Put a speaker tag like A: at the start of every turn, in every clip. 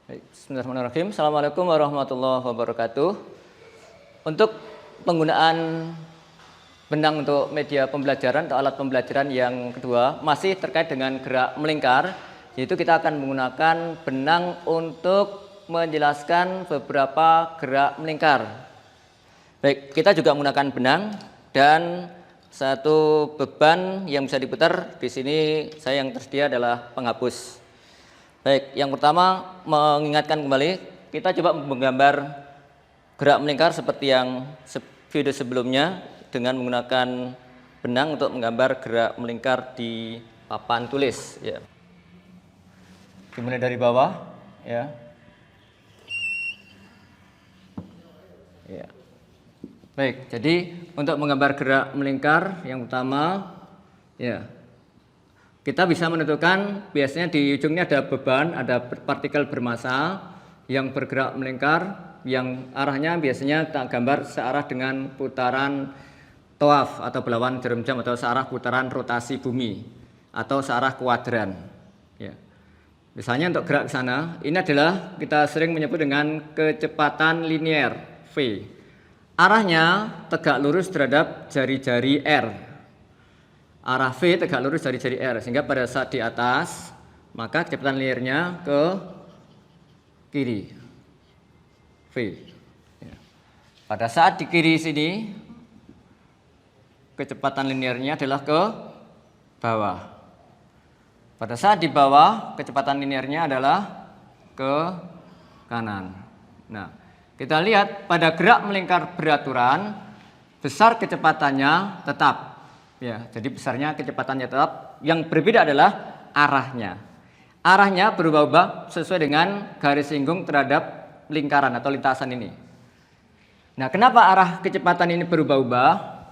A: Bismillahirrahmanirrahim. Assalamualaikum warahmatullahi wabarakatuh. Untuk penggunaan benang untuk media pembelajaran atau alat pembelajaran yang kedua masih terkait dengan gerak melingkar, yaitu kita akan menggunakan benang untuk menjelaskan beberapa gerak melingkar. Baik, kita juga menggunakan benang dan satu beban yang bisa diputar. Di sini saya yang tersedia adalah penghapus. Baik, yang pertama mengingatkan kembali, kita coba menggambar gerak melingkar seperti yang video sebelumnya dengan menggunakan benang untuk menggambar gerak melingkar di papan tulis. Ya. Dimulai dari bawah, ya. Ya. Baik, jadi untuk menggambar gerak melingkar yang utama, ya. Kita bisa menentukan biasanya di ujungnya ada beban, ada partikel bermassa yang bergerak melingkar, yang arahnya biasanya kita gambar searah dengan putaran tawaf atau berlawan jarum jam atau searah putaran rotasi bumi atau searah kuadran. Ya. Misalnya untuk gerak ke sana, ini adalah kita sering menyebut dengan kecepatan linier V. Arahnya tegak lurus terhadap jari-jari R. Arah V tegak lurus dari jari R, sehingga pada saat di atas maka kecepatan linearnya ke kiri V. Ya. Pada saat di kiri sini kecepatan linearnya adalah ke bawah. Pada saat di bawah kecepatan linearnya adalah ke kanan. Nah, kita lihat pada gerak melingkar beraturan besar kecepatannya tetap. Ya, jadi besarnya kecepatannya tetap. Yang berbeda adalah arahnya. Arahnya berubah-ubah sesuai dengan garis singgung terhadap lingkaran atau lintasan ini. Nah, kenapa arah kecepatan ini berubah-ubah?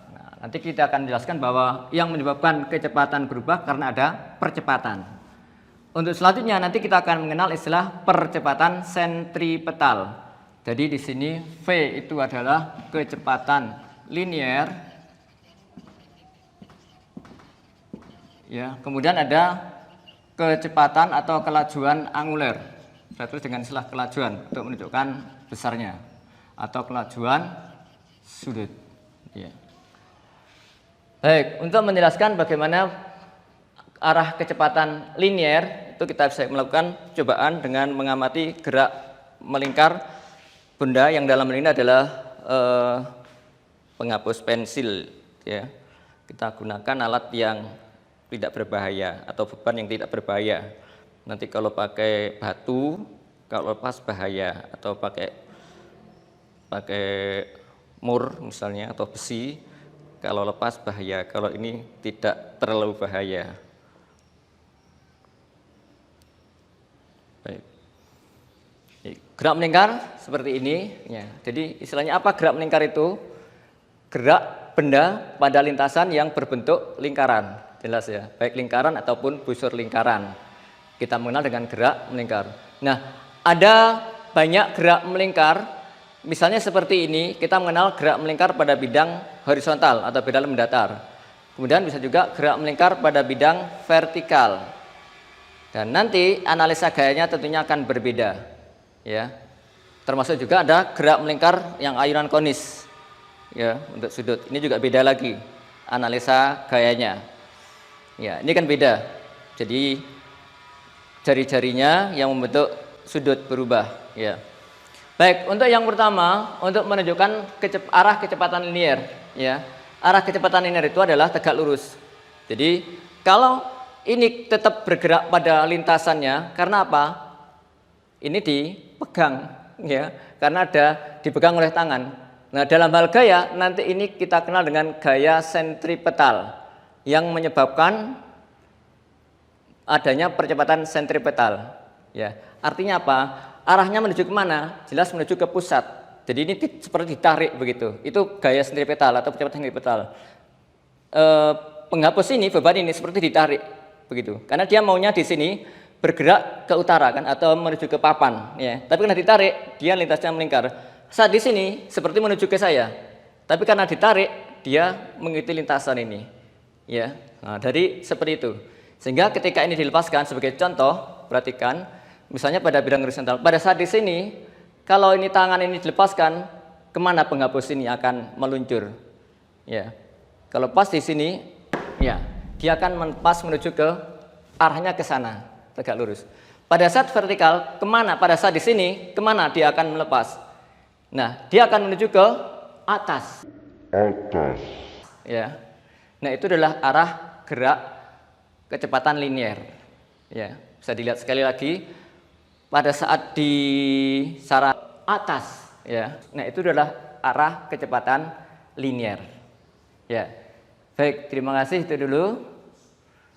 A: Nah, nanti kita akan jelaskan bahwa yang menyebabkan kecepatan berubah karena ada percepatan. Untuk selanjutnya nanti kita akan mengenal istilah percepatan sentripetal. Jadi di sini V itu adalah kecepatan linier. Ya, kemudian ada kecepatan atau kelajuan anguler. Saya tulis dengan istilah kelajuan untuk menunjukkan besarnya, atau kelajuan sudut. Ya. Baik, untuk menjelaskan bagaimana arah kecepatan linier itu kita bisa melakukan cobaan dengan mengamati gerak melingkar benda yang dalam ini adalah penghapus pensil. Ya. Kita gunakan alat yang tidak berbahaya atau beban yang tidak berbahaya. Nanti kalau pakai batu, kalau lepas bahaya, atau pakai mur misalnya atau besi, kalau lepas bahaya. Kalau ini tidak terlalu bahaya. Baik. Gerak melingkar seperti ini. Ya. Jadi istilahnya apa gerak melingkar itu? Gerak benda pada lintasan yang berbentuk lingkaran. Jelas ya, baik lingkaran ataupun busur lingkaran. Kita mengenal dengan gerak melingkar. Nah, ada banyak gerak melingkar. Misalnya seperti ini, kita mengenal gerak melingkar pada bidang horizontal atau bidang mendatar. Kemudian bisa juga gerak melingkar pada bidang vertikal. Dan nanti analisa gayanya tentunya akan berbeda. Ya. Termasuk juga ada gerak melingkar yang ayunan konis. Ya, untuk sudut. Ini juga beda lagi analisa gayanya. Ya, ini kan beda. Jadi jari-jarinya yang membentuk sudut berubah, ya. Baik, untuk yang pertama, untuk menunjukkan arah kecepatan linier, ya. Arah kecepatan linier itu adalah tegak lurus. Jadi, kalau ini tetap bergerak pada lintasannya, karena apa? Ini dipegang, ya. Karena ada dipegang oleh tangan. Nah, dalam hal gaya nanti ini kita kenal dengan gaya sentripetal yang menyebabkan adanya percepatan sentripetal. Ya, artinya apa? Arahnya menuju ke mana? Jelas menuju ke pusat. Jadi ini seperti ditarik begitu. Itu gaya sentripetal atau percepatan sentripetal. Penghapus ini, beban ini seperti ditarik begitu. Karena dia maunya di sini bergerak ke utara kan atau menuju ke papan. Ya. Tapi karena ditarik, dia lintasnya melingkar. Saat di sini seperti menuju ke saya. Tapi karena ditarik, dia mengikuti lintasan ini. Ya, nah, dari seperti itu. Sehingga ketika ini dilepaskan sebagai contoh, perhatikan, Misalnya pada bidang horizontal. Pada saat di sini, kalau ini tangan ini dilepaskan, kemana penghapus ini akan meluncur? Ya, kalau pas di sini, ya, dia akan pas menuju ke arahnya ke sana, tegak lurus. Pada saat vertikal, kemana? Pada saat di sini, kemana dia akan melepas? Nah, dia akan menuju ke atas. Ya, nah itu adalah arah gerak kecepatan linier. Ya, bisa dilihat sekali lagi. Pada saat di saraf atas, ya, nah itu adalah arah kecepatan linier. Ya, baik, terima kasih itu dulu.